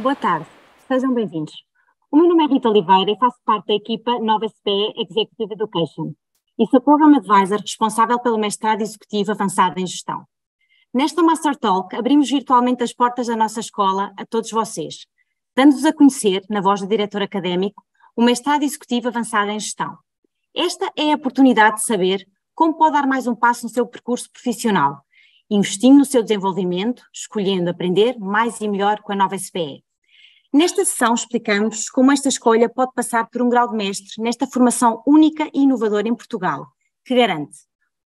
Boa tarde, sejam bem-vindos. O meu nome é Rita Oliveira e faço parte da equipa Nova SPE Executive Education e sou Program Advisor responsável pelo mestrado executivo avançado em gestão. Nesta Master Talk, abrimos virtualmente as portas da nossa escola a todos vocês, dando-vos a conhecer, na voz do diretor académico, o mestrado executivo avançado em gestão. Esta é a oportunidade de saber como pode dar mais um passo no seu percurso profissional, investindo no seu desenvolvimento, escolhendo aprender mais e melhor com a Nova SPE. Nesta sessão explicamos como esta escolha pode passar por um grau de mestre nesta formação única e inovadora em Portugal, que garante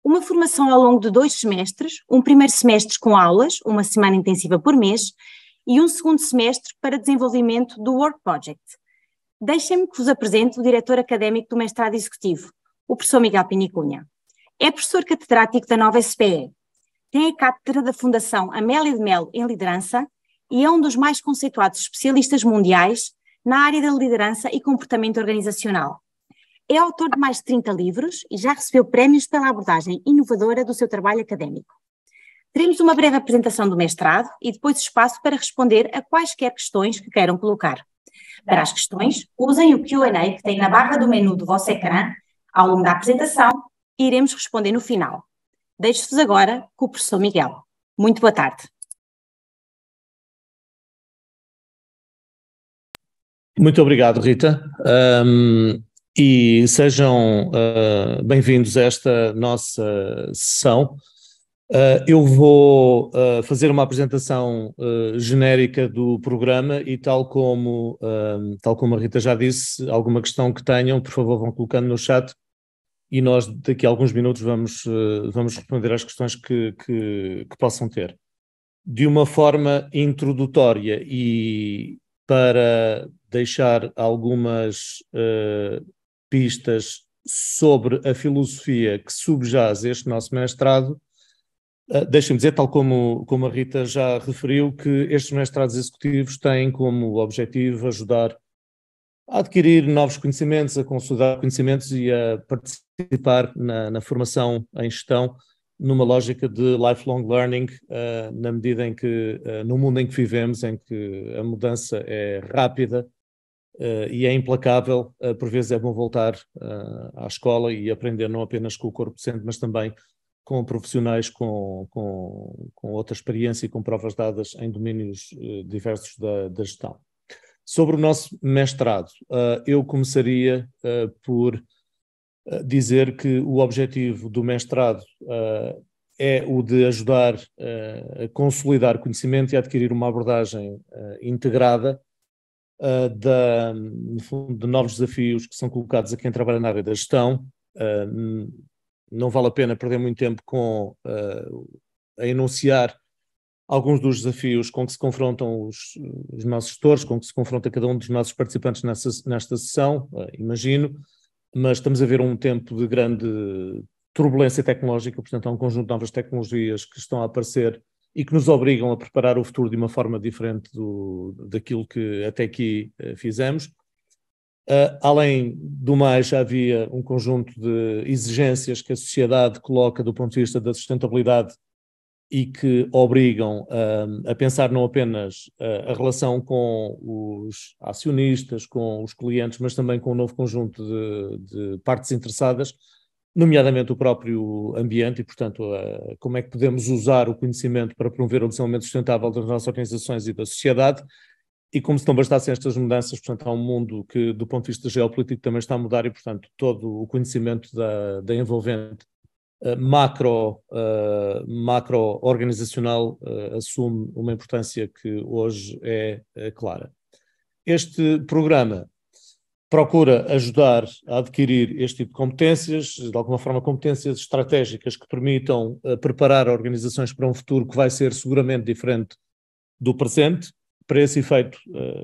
uma formação ao longo de 2 semestres, um primeiro semestre com aulas, uma semana intensiva por mês, e um segundo semestre para desenvolvimento do Work Project. Deixem-me que vos apresente o diretor académico do mestrado executivo, o professor Miguel Pinicunha. É professor catedrático da Nova SPE, tem a cátedra da Fundação Amélia de Melo em liderança e é um dos mais conceituados especialistas mundiais na área da liderança e comportamento organizacional. É autor de mais de 30 livros e já recebeu prémios pela abordagem inovadora do seu trabalho académico. Teremos uma breve apresentação do mestrado e depois espaço para responder a quaisquer questões que queiram colocar. Para as questões, usem o Q&A que tem na barra do menu do vosso ecrã ao longo da apresentação e iremos responder no final. Deixo-vos agora com o professor Miguel. Muito boa tarde. Muito obrigado, Rita, e sejam bem-vindos a esta nossa sessão. Eu vou fazer uma apresentação genérica do programa e tal como a Rita já disse, alguma questão que tenham, por favor, vão colocando no chat e nós daqui a alguns minutos vamos responder às questões que possam ter. De uma forma introdutória e para deixar algumas pistas sobre a filosofia que subjaz este nosso mestrado, deixem-me dizer, tal como a Rita já referiu, que estes mestrados executivos têm como objetivo ajudar a adquirir novos conhecimentos, a consolidar conhecimentos e a participar na formação em gestão numa lógica de lifelong learning, na medida em que, no mundo em que vivemos, em que a mudança é rápida e é implacável, por vezes é bom voltar à escola e aprender não apenas com o corpo docente, mas também com profissionais com outra experiência e com provas dadas em domínios diversos da gestão. Sobre o nosso mestrado, eu começaria por dizer que o objetivo do mestrado é o de ajudar a consolidar conhecimento e a adquirir uma abordagem integrada no fundo, de novos desafios que são colocados a quem trabalha na área da gestão. Não vale a pena perder muito tempo a enunciar alguns dos desafios com que se confrontam os nossos gestores, com que se confronta cada um dos nossos participantes nesta sessão, imagino, mas estamos a ver um tempo de grande turbulência tecnológica, portanto há um conjunto de novas tecnologias que estão a aparecer e que nos obrigam a preparar o futuro de uma forma diferente daquilo que até aqui fizemos. Além do mais, já havia um conjunto de exigências que a sociedade coloca do ponto de vista da sustentabilidade e que obrigam a pensar não apenas a relação com os acionistas, com os clientes, mas também com um novo conjunto de partes interessadas, nomeadamente o próprio ambiente e, portanto, como é que podemos usar o conhecimento para promover o desenvolvimento sustentável das nossas organizações e da sociedade. E como se não bastassem estas mudanças, portanto, há um mundo que, do ponto de vista geopolítico, também está a mudar e, portanto, todo o conhecimento da envolvente macro-organizacional assume uma importância que hoje é clara. Este programa procura ajudar a adquirir este tipo de competências, de alguma forma competências estratégicas que permitam preparar organizações para um futuro que vai ser seguramente diferente do presente. Para esse efeito,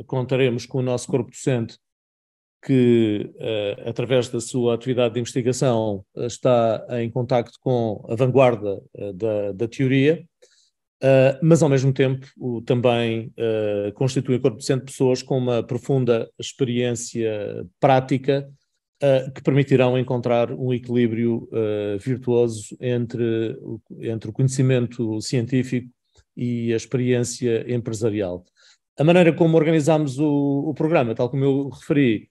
contaremos com o nosso corpo docente que, através da sua atividade de investigação, está em contacto com a vanguarda da teoria, mas ao mesmo tempo também constitui um corpo docente de pessoas com uma profunda experiência prática que permitirão encontrar um equilíbrio virtuoso entre o conhecimento científico e a experiência empresarial. A maneira como organizamos o programa, tal como eu referi,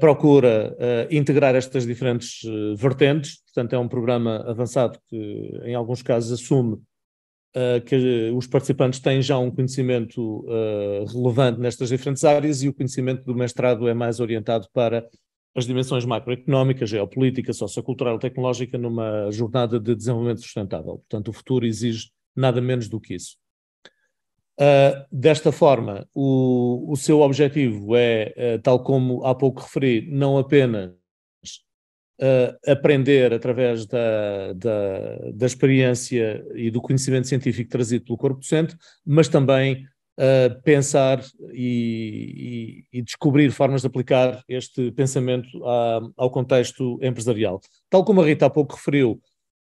procura integrar estas diferentes vertentes. Portanto, é um programa avançado que, em alguns casos, assume que os participantes têm já um conhecimento relevante nestas diferentes áreas, e o conhecimento do mestrado é mais orientado para as dimensões macroeconómicas, geopolítica, sociocultural e tecnológica numa jornada de desenvolvimento sustentável. Portanto, o futuro exige nada menos do que isso. Desta forma, o seu objetivo é, tal como há pouco referi, não apenas aprender através da experiência e do conhecimento científico trazido pelo corpo docente, mas também pensar e descobrir formas de aplicar este pensamento ao contexto empresarial. Tal como a Rita há pouco referiu,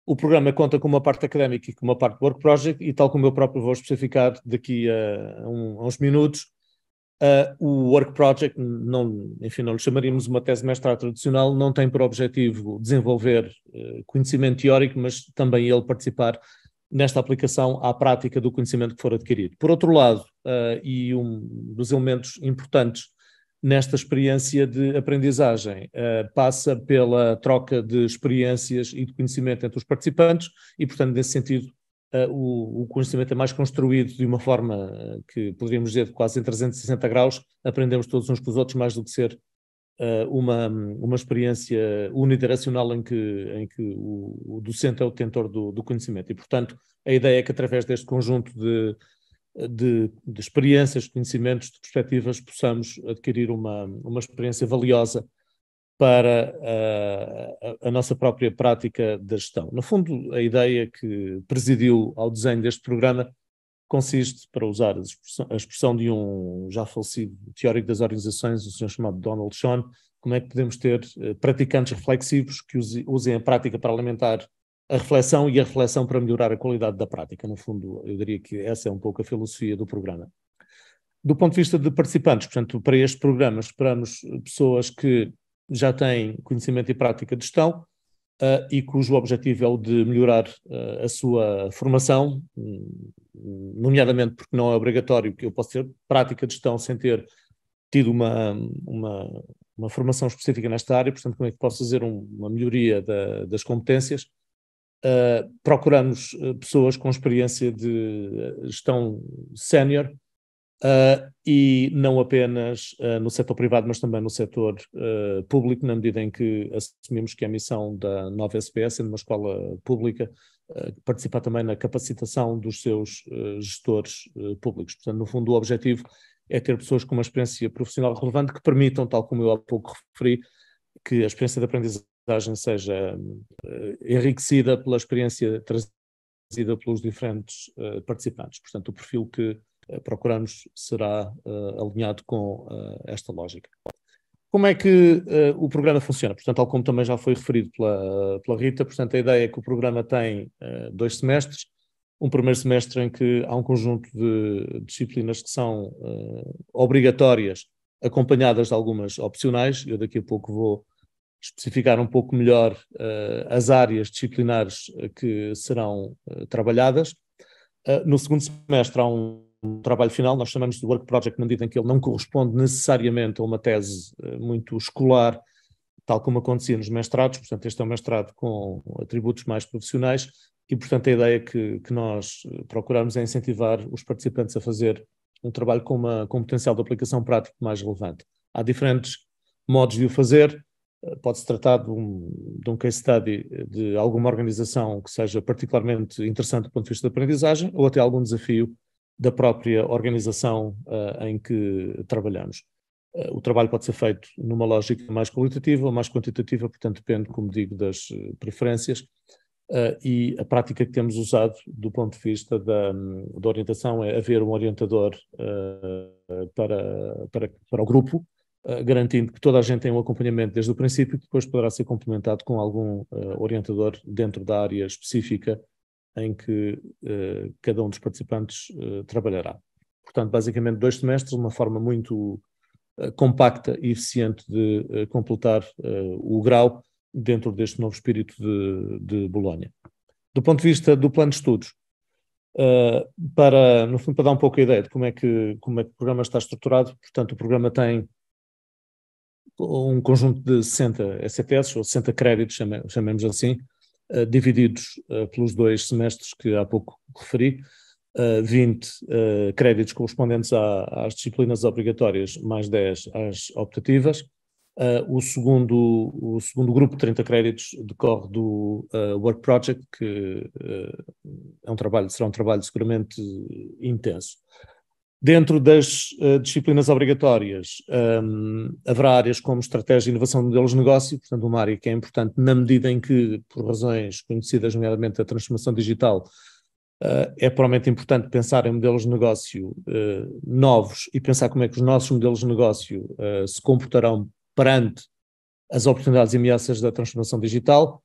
o programa conta com uma parte académica e com uma parte work project, e tal como eu próprio vou especificar daqui a uns minutos, o work project, enfim, não lhe chamaríamos uma tese de mestrado tradicional, não tem por objetivo desenvolver conhecimento teórico, mas também ele participar nesta aplicação à prática do conhecimento que for adquirido. Por outro lado, e um dos elementos importantes nesta experiência de aprendizagem, passa pela troca de experiências e de conhecimento entre os participantes, e, portanto, nesse sentido, o conhecimento é mais construído de uma forma que poderíamos dizer quase em 360 graus, aprendemos todos uns com os outros, mais do que ser uma experiência unidirecional em que o docente é o detentor do conhecimento. E, portanto, a ideia é que através deste conjunto de experiências, de conhecimentos, de perspectivas, possamos adquirir uma experiência valiosa para a nossa própria prática da gestão. No fundo, a ideia que presidiu ao desenho deste programa consiste, para usar a expressão de um já falecido teórico das organizações, o senhor chamado Donald Schoen, como é que podemos ter praticantes reflexivos que usem a prática para alimentar a reflexão e a reflexão para melhorar a qualidade da prática. No fundo, eu diria que essa é um pouco a filosofia do programa. Do ponto de vista de participantes, portanto, para este programa esperamos pessoas que já têm conhecimento e prática de gestão e cujo objetivo é o de melhorar a sua formação, nomeadamente porque não é obrigatório que eu possa ter prática de gestão sem ter tido uma formação específica nesta área. Portanto, como é que posso fazer uma melhoria das competências? Procuramos pessoas com experiência de gestão sénior, e não apenas no setor privado, mas também no setor público, na medida em que assumimos que a missão da nova SPS, sendo uma escola pública, participar também na capacitação dos seus gestores públicos. Portanto, no fundo, o objetivo é ter pessoas com uma experiência profissional relevante que permitam, tal como eu há pouco referi, que a experiência de aprendizagem seja enriquecida pela experiência trazida pelos diferentes participantes. Portanto, o perfil que procuramos será alinhado com esta lógica. Como é que o programa funciona? Portanto, tal como também já foi referido pela Rita, portanto, a ideia é que o programa tem 2 semestres. Um primeiro semestre em que há um conjunto de disciplinas que são obrigatórias, acompanhadas de algumas opcionais. Eu daqui a pouco vou especificar um pouco melhor as áreas disciplinares que serão trabalhadas. No segundo semestre há um trabalho final, nós chamamos de work project, na medida em que ele não corresponde necessariamente a uma tese muito escolar, tal como acontecia nos mestrados. Portanto, este é um mestrado com atributos mais profissionais e, portanto, a ideia que nós procuramos é incentivar os participantes a fazer um trabalho com um potencial de aplicação prática mais relevante. Há diferentes modos de o fazer. Pode-se tratar de um case study de alguma organização que seja particularmente interessante do ponto de vista da aprendizagem, ou até algum desafio da própria organização em que trabalhamos. O trabalho pode ser feito numa lógica mais qualitativa ou mais quantitativa, portanto depende, como digo, das preferências, e a prática que temos usado do ponto de vista da orientação é haver um orientador para o grupo, garantindo que toda a gente tem um acompanhamento desde o princípio, que depois poderá ser complementado com algum orientador dentro da área específica em que cada um dos participantes trabalhará. Portanto, basicamente 2 semestres, uma forma muito compacta e eficiente de completar o grau dentro deste novo espírito de Bolonha. Do ponto de vista do plano de estudos, no fundo, para dar um pouco a ideia de como é que o programa está estruturado. Portanto, o programa tem um conjunto de 60 ECTS, ou 60 créditos, chamemos assim, divididos pelos 2 semestres que há pouco referi, 20 créditos correspondentes às disciplinas obrigatórias, mais 10 às optativas. O segundo grupo de 30 créditos decorre do Work Project, que será um trabalho seguramente intenso. Dentro das disciplinas obrigatórias, haverá áreas como estratégia e inovação de modelos de negócio, portanto uma área que é importante na medida em que, por razões conhecidas, nomeadamente a transformação digital, é provavelmente importante pensar em modelos de negócio novos e pensar como é que os nossos modelos de negócio se comportarão perante as oportunidades e ameaças da transformação digital.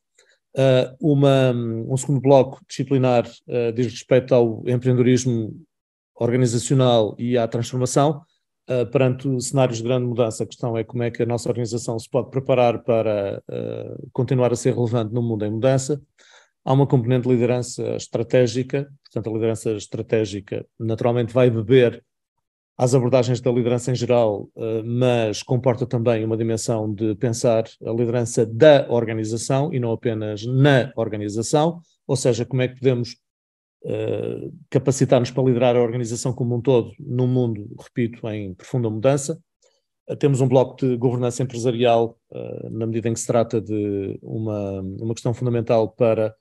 Um segundo bloco disciplinar diz respeito ao empreendedorismo organizacional e à transformação. Perante cenários de grande mudança, a questão é como é que a nossa organização se pode preparar para continuar a ser relevante no mundo em mudança. Há uma componente de liderança estratégica, portanto a liderança estratégica naturalmente vai beber às abordagens da liderança em geral, mas comporta também uma dimensão de pensar a liderança da organização e não apenas na organização, ou seja, como é que podemos capacitar-nos para liderar a organização como um todo, num mundo, repito, em profunda mudança. Temos um bloco de governança empresarial, na medida em que se trata de uma questão fundamental para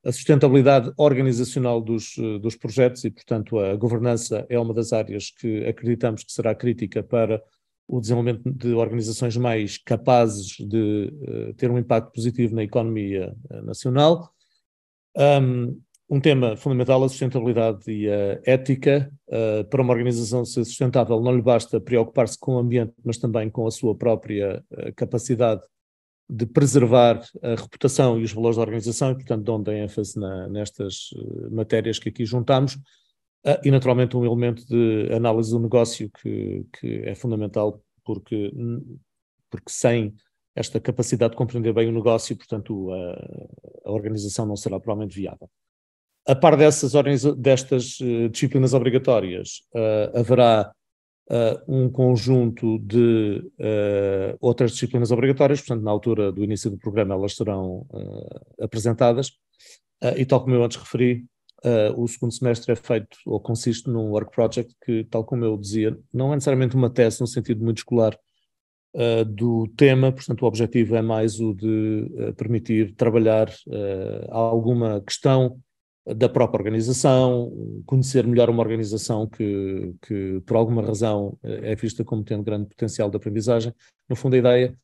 a sustentabilidade organizacional dos projetos e, portanto, a governança é uma das áreas que acreditamos que será crítica para o desenvolvimento de organizações mais capazes de ter um impacto positivo na economia nacional. Um tema fundamental, a sustentabilidade e a ética. Para uma organização ser sustentável não lhe basta preocupar-se com o ambiente, mas também com a sua própria capacidade de preservar a reputação e os valores da organização, e portanto de onde a ênfase nestas matérias que aqui juntamos, e naturalmente um elemento de análise do negócio que é fundamental, porque sem esta capacidade de compreender bem o negócio, portanto a organização não será provavelmente viável. A par destas disciplinas obrigatórias, haverá um conjunto de outras disciplinas obrigatórias, portanto, na altura do início do programa elas serão apresentadas, e tal como eu antes referi, o segundo semestre é feito, ou consiste num work project que, tal como eu dizia, não é necessariamente uma tese no sentido muito escolar do tema, portanto o objetivo é mais o de permitir trabalhar alguma questão da própria organização, conhecer melhor uma organização que por alguma razão é vista como tendo grande potencial de aprendizagem. No fundo, a ideia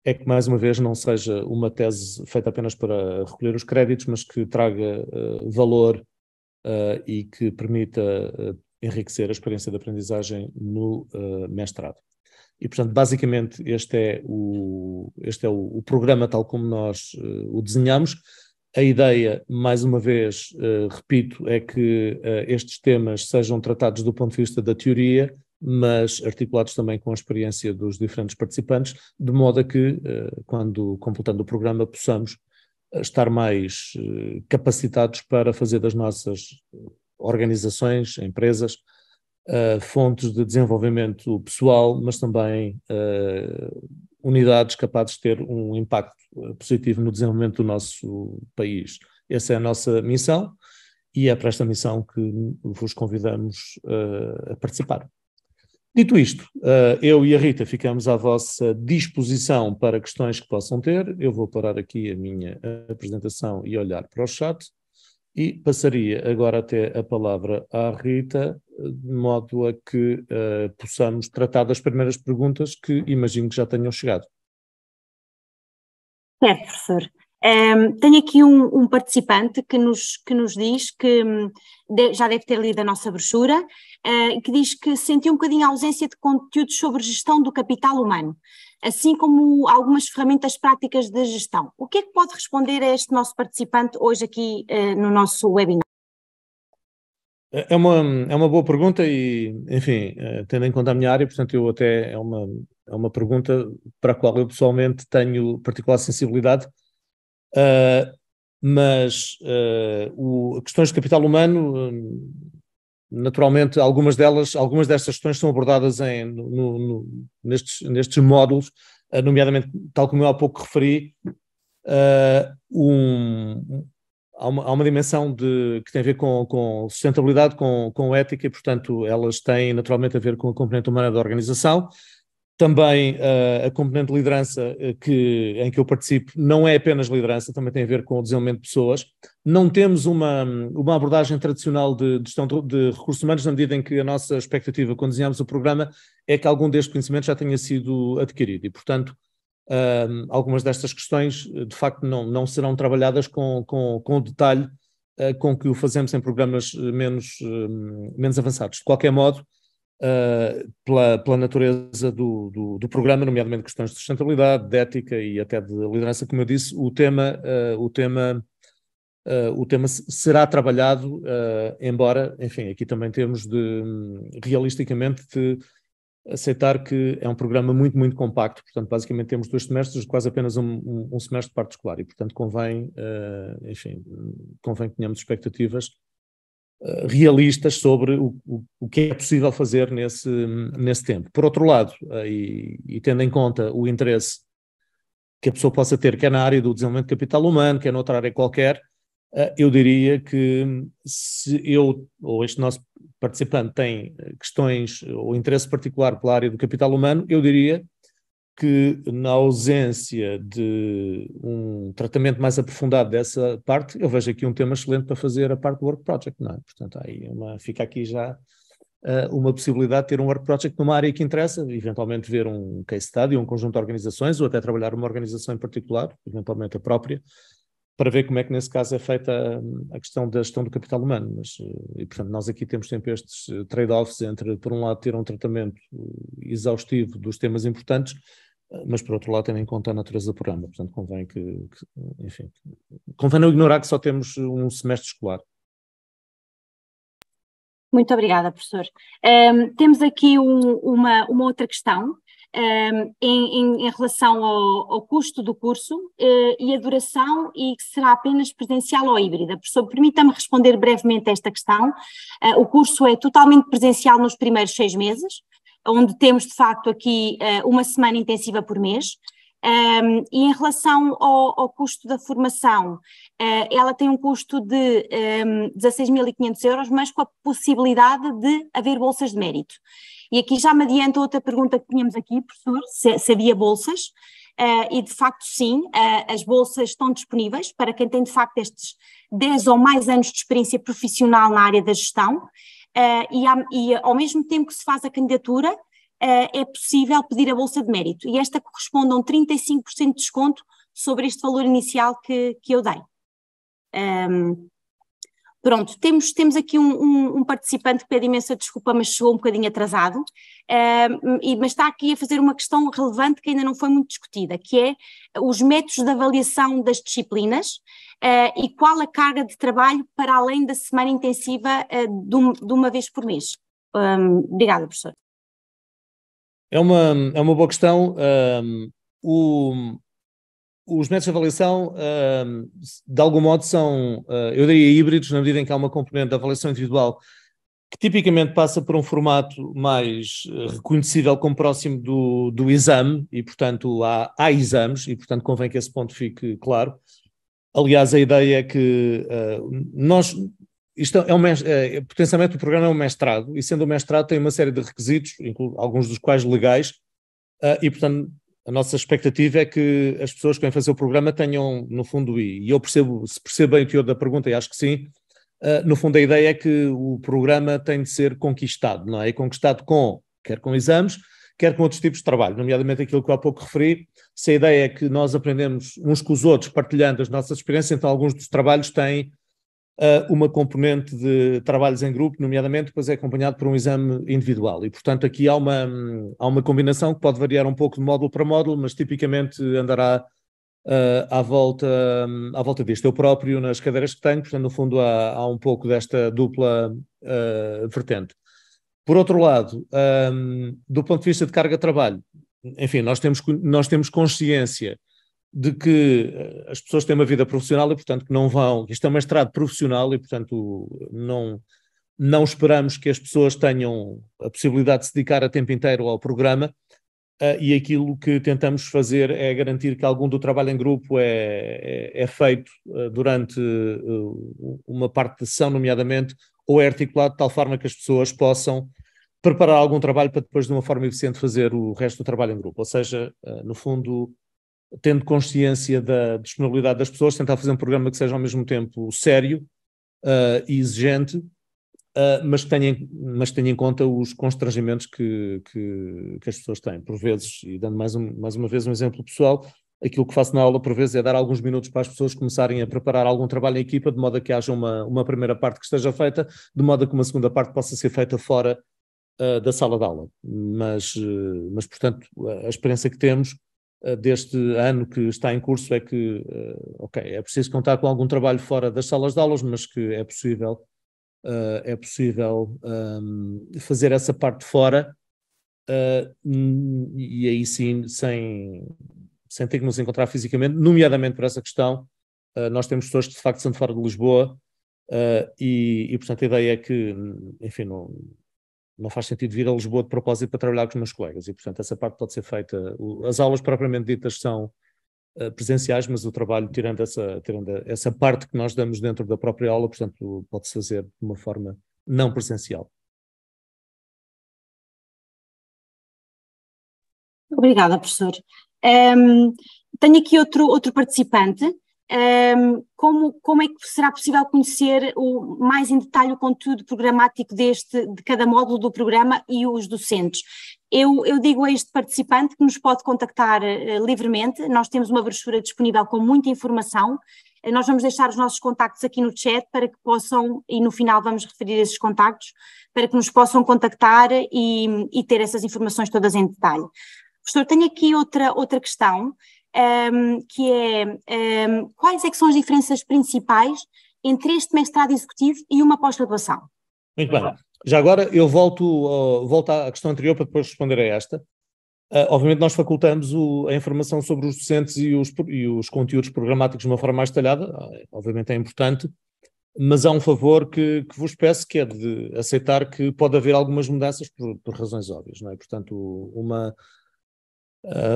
é que, mais uma vez, não seja uma tese feita apenas para recolher os créditos, mas que traga valor e que permita enriquecer a experiência de aprendizagem no mestrado. E, portanto, basicamente, este é o programa tal como nós o desenhamos. A ideia, mais uma vez, repito, é que estes temas sejam tratados do ponto de vista da teoria, mas articulados também com a experiência dos diferentes participantes, de modo a que, quando completando o programa, possamos estar mais capacitados para fazer das nossas organizações, empresas, fontes de desenvolvimento pessoal, mas também unidades capazes de ter um impacto positivo no desenvolvimento do nosso país. Essa é a nossa missão e é para esta missão que vos convidamos a participar. Dito isto, eu e a Rita ficamos à vossa disposição para questões que possam ter. Eu vou parar aqui a minha apresentação e olhar para o chat e passaria agora até a palavra à Rita, de modo a que possamos tratar das primeiras perguntas que imagino que já tenham chegado. Certo, professor. Tenho aqui um participante que nos diz que já deve ter lido a nossa brochura, que diz que sentiu um bocadinho a ausência de conteúdos sobre gestão do capital humano, assim como algumas ferramentas práticas de gestão. O que é que pode responder a este nosso participante hoje aqui no nosso webinar? É uma boa pergunta e, enfim, tendo em conta a minha área, portanto, é uma pergunta para a qual eu pessoalmente tenho particular sensibilidade. mas questões de capital humano, naturalmente, algumas destas questões são abordadas nestes módulos, nomeadamente, tal como eu há pouco referi, há uma dimensão que tem a ver com sustentabilidade, com ética, e, portanto, elas têm naturalmente a ver com a componente humana da organização. Também a componente de liderança em que eu participo não é apenas liderança, também tem a ver com o desenvolvimento de pessoas. Não temos uma abordagem tradicional de gestão de recursos humanos, na medida em que a nossa expectativa, quando desenhamos o programa, é que algum destes conhecimentos já tenha sido adquirido e, portanto, algumas destas questões, de facto, não serão trabalhadas com o detalhe com que o fazemos em programas menos avançados. De qualquer modo, pela natureza do programa, nomeadamente questões de sustentabilidade, de ética e até de liderança, como eu disse, o tema será trabalhado, embora, enfim, aqui também temos realisticamente, de aceitar que é um programa muito, muito compacto. Portanto, basicamente temos 2 semestres, quase apenas um semestre de parte escolar, e, portanto, convém que tenhamos expectativas realistas sobre o que é possível fazer nesse tempo. Por outro lado, e tendo em conta o interesse que a pessoa possa ter, quer na área do desenvolvimento de capital humano, quer noutra área qualquer, eu diria que se eu ou este nosso participante tem questões ou interesse particular pela área do capital humano, eu diria que, na ausência de um tratamento mais aprofundado dessa parte, eu vejo aqui um tema excelente para fazer a parte do Work Project, não é? Portanto, aí fica aqui já uma possibilidade de ter um Work Project numa área que interessa, eventualmente ver um case study, um conjunto de organizações, ou até trabalhar uma organização em particular, eventualmente a própria, para ver como é que nesse caso é feita a questão da gestão do capital humano. E, portanto, nós aqui temos sempre estes trade-offs entre, por um lado, ter um tratamento exaustivo dos temas importantes, mas por outro lado tendo em conta a natureza do programa, portanto convém convém não ignorar que só temos um semestre escolar. Muito obrigada, professor. Temos aqui uma outra questão em relação ao custo do curso e a duração, e que será apenas presencial ou híbrida. Professor, permita-me responder brevemente a esta questão. O curso é totalmente presencial nos primeiros 6 meses, onde temos de facto aqui uma semana intensiva por mês. E em relação ao custo da formação, ela tem um custo de 16.500 euros, mas com a possibilidade de haver bolsas de mérito. E aqui já me adianta outra pergunta que tínhamos aqui, professor, se havia bolsas, e de facto sim, as bolsas estão disponíveis para quem tem de facto estes 10 ou mais anos de experiência profissional na área da gestão, e ao mesmo tempo que se faz a candidatura, é possível pedir a bolsa de mérito, e esta corresponde a um 35% de desconto sobre este valor inicial que eu dei. Pronto, temos aqui um participante que pede imensa desculpa, mas chegou um bocadinho atrasado, mas está aqui a fazer uma questão relevante que ainda não foi muito discutida, que é os métodos de avaliação das disciplinas e qual a carga de trabalho para além da semana intensiva de uma vez por mês. Obrigada, professor. É uma boa questão. Os métodos de avaliação, de algum modo, são, eu diria, híbridos, na medida em que há uma componente de avaliação individual que tipicamente passa por um formato mais reconhecível como próximo do exame, e, portanto, há exames, e, portanto, convém que esse ponto fique claro. Aliás, a ideia é que isto potencialmente o programa é um mestrado, e sendo um mestrado tem uma série de requisitos, alguns dos quais legais, e, portanto, a nossa expectativa é que as pessoas que vêm fazer o programa tenham, no fundo, e eu se percebo bem o teor da pergunta, e acho que sim, no fundo a ideia é que o programa tem de ser conquistado, não é? E conquistado quer com exames, quer com outros tipos de trabalho, nomeadamente aquilo que eu há pouco referi. Se a ideia é que nós aprendemos uns com os outros, partilhando as nossas experiências, então alguns dos trabalhos têm uma componente de trabalhos em grupo, nomeadamente, depois é acompanhado por um exame individual. E, portanto, aqui há uma combinação que pode variar um pouco de módulo para módulo, mas tipicamente andará à volta disto. Eu próprio, nas cadeiras que tenho, portanto, no fundo, há um pouco desta dupla vertente. Por outro lado, do ponto de vista de carga de trabalho, enfim, nós temos consciência de que as pessoas têm uma vida profissional e, portanto, que não vão... Isto é um mestrado profissional e, portanto, não esperamos que as pessoas tenham a possibilidade de se dedicar a tempo inteiro ao programa, e aquilo que tentamos fazer é garantir que algum do trabalho em grupo é feito durante uma parte de sessão, nomeadamente, ou é articulado de tal forma que as pessoas possam preparar algum trabalho para depois, de uma forma eficiente, fazer o resto do trabalho em grupo. Ou seja, no fundo, tendo consciência da disponibilidade das pessoas, tentar fazer um programa que seja ao mesmo tempo sério e exigente, mas tenha em conta os constrangimentos que as pessoas têm. Por vezes, e dando mais uma vez um exemplo pessoal, aquilo que faço na aula por vezes é dar alguns minutos para as pessoas começarem a preparar algum trabalho em equipa, de modo a que haja uma primeira parte que esteja feita, de modo a que uma segunda parte possa ser feita fora da sala de aula. Mas, portanto, a experiência que temos deste ano que está em curso é que, é preciso contar com algum trabalho fora das salas de aulas, mas que é possível fazer essa parte fora, e aí sim, sem ter que nos encontrar fisicamente, nomeadamente por essa questão. Nós temos pessoas que de facto são de fora de Lisboa, e portanto a ideia é que, enfim, não faz sentido vir a Lisboa de propósito para trabalhar com os meus colegas, e portanto essa parte pode ser feita. As aulas propriamente ditas são presenciais, mas o trabalho, tirando essa parte que nós damos dentro da própria aula, portanto, pode-se fazer de uma forma não presencial. Obrigada, professor. Tenho aqui outro participante. Como é que será possível conhecer mais em detalhe o conteúdo programático de cada módulo do programa e os docentes? Eu digo a este participante que nos pode contactar livremente. Nós temos uma brochura disponível com muita informação. Nós vamos deixar os nossos contactos aqui no chat para que possam, e no final vamos referir esses contactos, para que nos possam contactar e ter essas informações todas em detalhe. Professor, tenho aqui outra questão, que é quais é que são as diferenças principais entre este mestrado executivo e uma pós-graduação? Muito bem. Já agora eu volto à questão anterior para depois responder a esta. Obviamente nós facultamos a informação sobre os docentes e os conteúdos programáticos de uma forma mais detalhada, obviamente é importante, mas há um favor que vos peço, que é de aceitar que pode haver algumas mudanças por razões óbvias, não é? Portanto,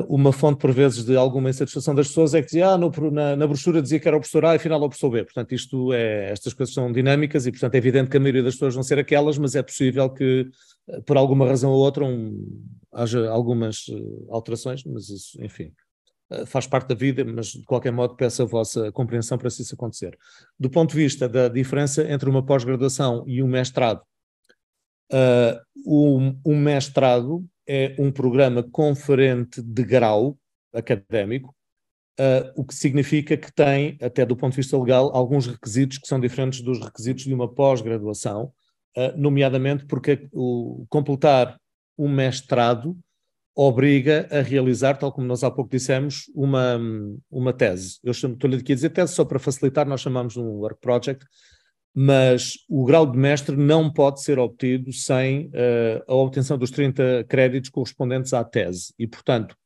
uma fonte, por vezes, de alguma insatisfação das pessoas é que dizia, na brochura dizia que era o professor A e afinal é o professor B. Portanto, estas coisas são dinâmicas e, portanto, é evidente que a maioria das pessoas vão ser aquelas, mas é possível que, por alguma razão ou outra, haja algumas alterações, mas isso, enfim, faz parte da vida, mas, de qualquer modo, peço a vossa compreensão para se isso acontecer. Do ponto de vista da diferença entre uma pós-graduação e um mestrado, o mestrado é um programa conferente de grau académico, o que significa que tem, até do ponto de vista legal, alguns requisitos que são diferentes dos requisitos de uma pós-graduação, nomeadamente porque completar um mestrado obriga a realizar, tal como nós há pouco dissemos, uma tese. Estou-lhe aqui a dizer tese só para facilitar, nós chamamos de um work project, mas o grau de mestre não pode ser obtido sem a obtenção dos 30 créditos correspondentes à tese. E, portanto,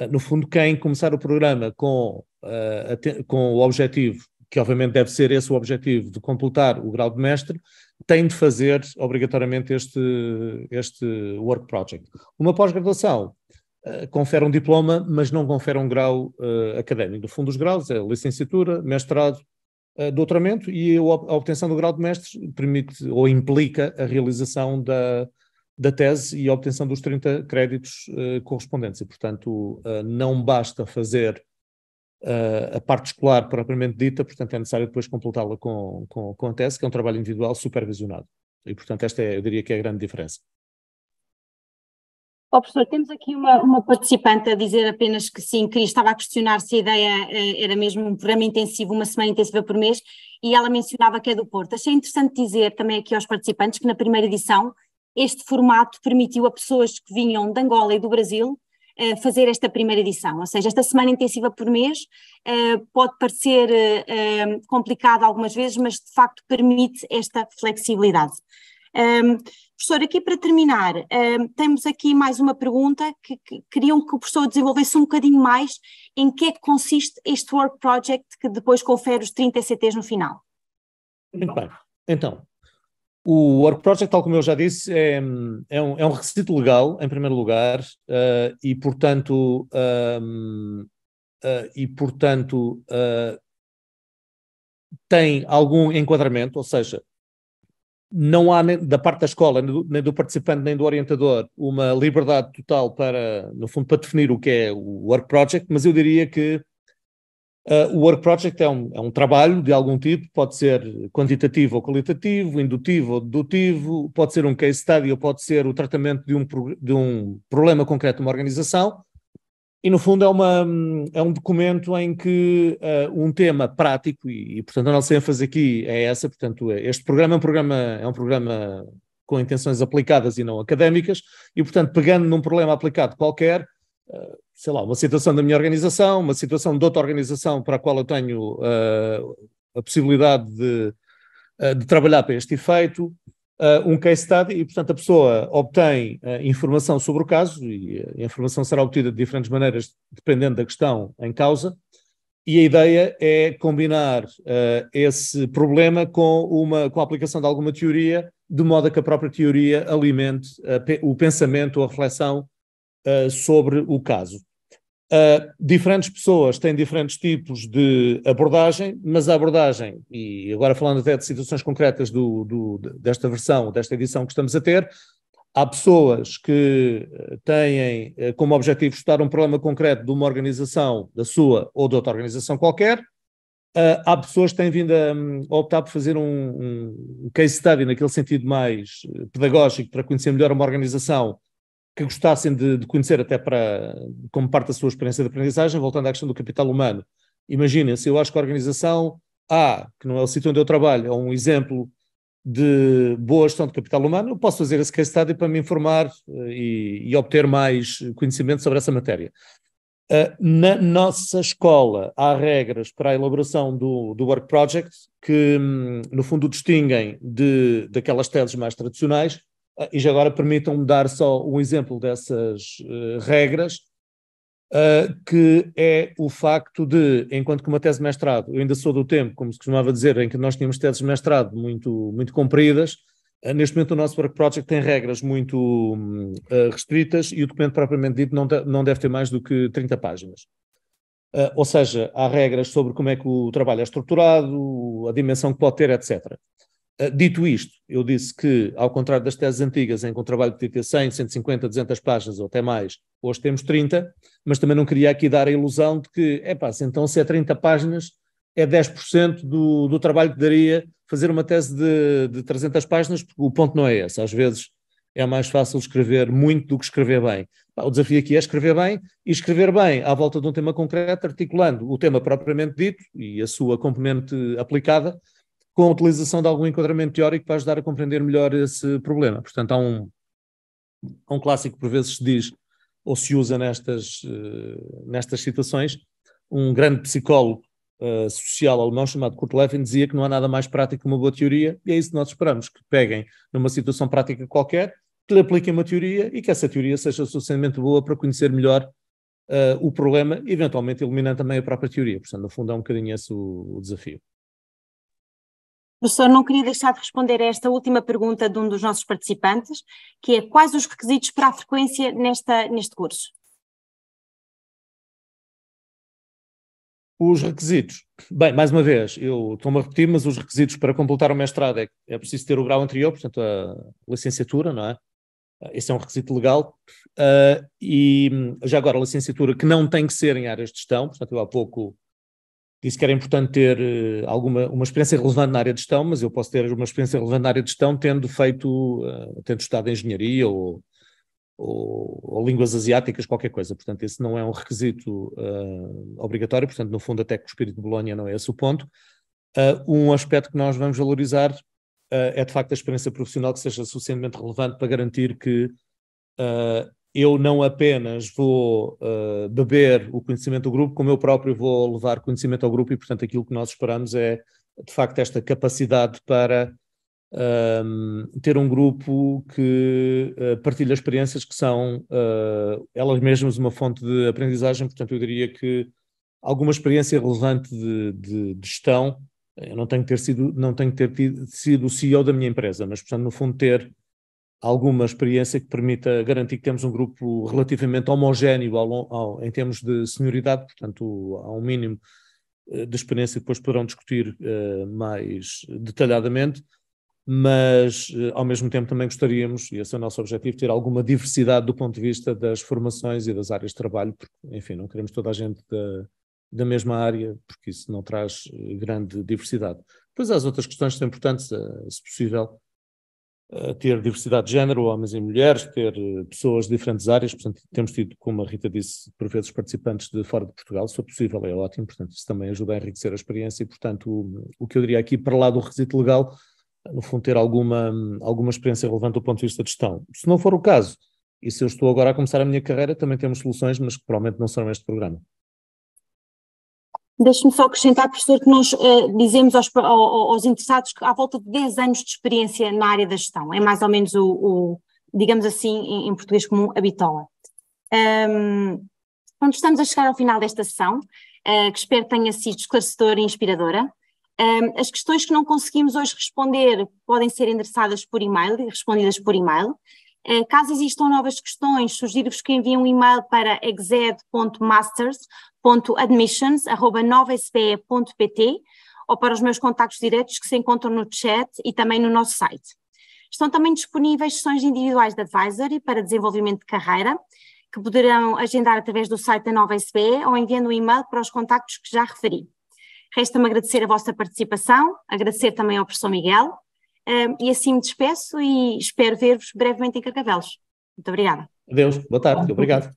no fundo, quem começar o programa com o objetivo, que obviamente deve ser esse o objetivo, de completar o grau de mestre, tem de fazer obrigatoriamente este work project. Uma pós-graduação confere um diploma, mas não confere um grau académico. No fundo, os graus é licenciatura, mestrado, doutoramento, e a obtenção do grau de mestre permite ou implica a realização da tese e a obtenção dos 30 créditos correspondentes. E, portanto, não basta fazer a parte escolar propriamente dita, portanto é necessário depois completá-la com a tese, que é um trabalho individual supervisionado. E, portanto, esta eu diria que é a grande diferença. Professor, temos aqui uma participante a dizer apenas que sim, que estava a questionar se a ideia era mesmo um programa intensivo, uma semana intensiva por mês, e ela mencionava que é do Porto. Achei interessante dizer também aqui aos participantes que na primeira edição este formato permitiu a pessoas que vinham de Angola e do Brasil fazer esta primeira edição, ou seja, esta semana intensiva por mês pode parecer complicado algumas vezes, mas de facto permite esta flexibilidade. Professor, aqui para terminar, temos aqui mais uma pergunta que queriam que o professor desenvolvesse um bocadinho mais em que é que consiste este Work Project que depois confere os 30 ECTs no final. Muito bem. Então, o Work Project, tal como eu já disse, é um requisito legal, em primeiro lugar, e, portanto, tem algum enquadramento, ou seja, não há da parte da escola, nem do participante, nem do orientador, uma liberdade total para, no fundo, para definir o que é o Work Project, mas eu diria que o Work Project é um trabalho de algum tipo, pode ser quantitativo ou qualitativo, indutivo ou dedutivo, pode ser um case study ou pode ser o tratamento de um problema concreto de uma organização, e no fundo é um documento em que um tema prático, e portanto a nossa ênfase aqui é essa, portanto este programa é um programa com intenções aplicadas e não académicas, e portanto pegando num problema aplicado qualquer, sei lá, uma situação da minha organização, uma situação de outra organização para a qual eu tenho a possibilidade de trabalhar para este efeito, um case study, e portanto a pessoa obtém informação sobre o caso, e a informação será obtida de diferentes maneiras dependendo da questão em causa, e a ideia é combinar esse problema com a aplicação de alguma teoria, de modo a que a própria teoria alimente o pensamento ou a reflexão sobre o caso. Diferentes pessoas têm diferentes tipos de abordagem, mas a abordagem, e agora falando até de situações concretas desta versão, desta edição que estamos a ter, há pessoas que têm como objetivo estudar um problema concreto de uma organização, da sua ou de outra organização qualquer. Há pessoas que têm vindo a optar por fazer um case study naquele sentido mais pedagógico para conhecer melhor uma organização, que gostassem de conhecer até como parte da sua experiência de aprendizagem. Voltando à questão do capital humano, imaginem, se eu acho que a organização A, que não é o sítio onde eu trabalho, é um exemplo de boa gestão de capital humano, eu posso fazer esse case study para me informar e obter mais conhecimento sobre essa matéria. Na nossa escola há regras para a elaboração do Work Project que, no fundo, distinguem daquelas teses mais tradicionais. E já agora permitam-me dar só um exemplo dessas regras, que é o facto de, enquanto que uma tese de mestrado, eu ainda sou do tempo, como se costumava dizer, em que nós tínhamos teses de mestrado muito, muito compridas, neste momento o nosso Work Project tem regras muito restritas e o documento propriamente dito não deve ter mais do que 30 páginas. Ou seja, há regras sobre como é que o trabalho é estruturado, a dimensão que pode ter, etc. Dito isto, eu disse que, ao contrário das teses antigas, em que um trabalho podia ter 100, 150, 200 páginas ou até mais, hoje temos 30, mas também não queria aqui dar a ilusão de que, então se é 30 páginas, é 10% do trabalho que daria fazer uma tese de 300 páginas, porque o ponto não é esse. Às vezes é mais fácil escrever muito do que escrever bem. O desafio aqui é escrever bem, e escrever bem à volta de um tema concreto, articulando o tema propriamente dito e a sua componente aplicada, com a utilização de algum enquadramento teórico para ajudar a compreender melhor esse problema. Portanto, há um clássico que por vezes se diz, ou se usa nestas situações. Um grande psicólogo social alemão chamado Kurt Lewin dizia que não há nada mais prático que uma boa teoria, e é isso que nós esperamos, que peguem numa situação prática qualquer, que lhe apliquem uma teoria e que essa teoria seja suficientemente boa para conhecer melhor o problema, eventualmente eliminando também a própria teoria. Portanto, no fundo é um bocadinho esse o desafio. Professor, não queria deixar de responder a esta última pergunta de um dos nossos participantes, que é: quais os requisitos para a frequência neste curso? Os requisitos, bem, mais uma vez, eu estou-me a repetir, mas os requisitos para completar o mestrado é preciso ter o grau anterior, portanto a licenciatura, não é? Esse é um requisito legal, e já agora a licenciatura que não tem que ser em áreas de gestão, portanto eu há pouco disse que era importante ter uma experiência relevante na área de gestão, mas eu posso ter uma experiência relevante na área de gestão tendo estudado engenharia ou línguas asiáticas, qualquer coisa. Portanto, esse não é um requisito obrigatório, portanto, no fundo, até que o espírito de Bolonha não é esse o ponto. Um aspecto que nós vamos valorizar é, de facto, a experiência profissional que seja suficientemente relevante para garantir que eu não apenas vou beber o conhecimento do grupo, como eu próprio vou levar conhecimento ao grupo, e, portanto, aquilo que nós esperamos é, de facto, esta capacidade para ter um grupo que partilha experiências que são elas mesmas uma fonte de aprendizagem. Portanto, eu diria que alguma experiência relevante de gestão, eu não tenho que ter sido o CEO da minha empresa, mas, portanto, no fundo, ter alguma experiência que permita garantir que temos um grupo relativamente homogéneo em termos de senioridade. Portanto, há um mínimo de experiência que depois poderão discutir mais detalhadamente, mas ao mesmo tempo também gostaríamos, e esse é o nosso objetivo, ter alguma diversidade do ponto de vista das formações e das áreas de trabalho, porque, enfim, não queremos toda a gente da mesma área, porque isso não traz grande diversidade. Depois há as outras questões que são importantes, se possível, ter diversidade de género, homens e mulheres, ter pessoas de diferentes áreas. Portanto, temos tido, como a Rita disse, por vezes participantes de fora de Portugal, se for possível é ótimo, portanto isso também ajuda a enriquecer a experiência e, portanto, o que eu diria aqui, para lá do requisito legal, no fundo ter alguma experiência relevante do ponto de vista de gestão. Se não for o caso, e se eu estou agora a começar a minha carreira, também temos soluções, mas que provavelmente não serão este programa. Deixe-me só acrescentar, professor, que nós dizemos aos interessados que há volta de 10 anos de experiência na área da gestão. É mais ou menos digamos assim, em português comum, a bitola. Quando estamos a chegar ao final desta sessão, que espero tenha sido esclarecedora e inspiradora, as questões que não conseguimos hoje responder podem ser endereçadas por e-mail e respondidas por e-mail. Caso existam novas questões, sugiro-vos que enviem um e-mail para exed.masters.admissions@novaspe.pt ou para os meus contactos diretos que se encontram no chat e também no nosso site. Estão também disponíveis sessões individuais de advisory para desenvolvimento de carreira, que poderão agendar através do site da Nova SPE ou enviando um e-mail para os contactos que já referi. Resta-me agradecer a vossa participação, agradecer também ao professor Miguel, e assim me despeço e espero ver-vos brevemente em Carcavelos. Muito obrigada. Adeus, boa tarde, obrigado.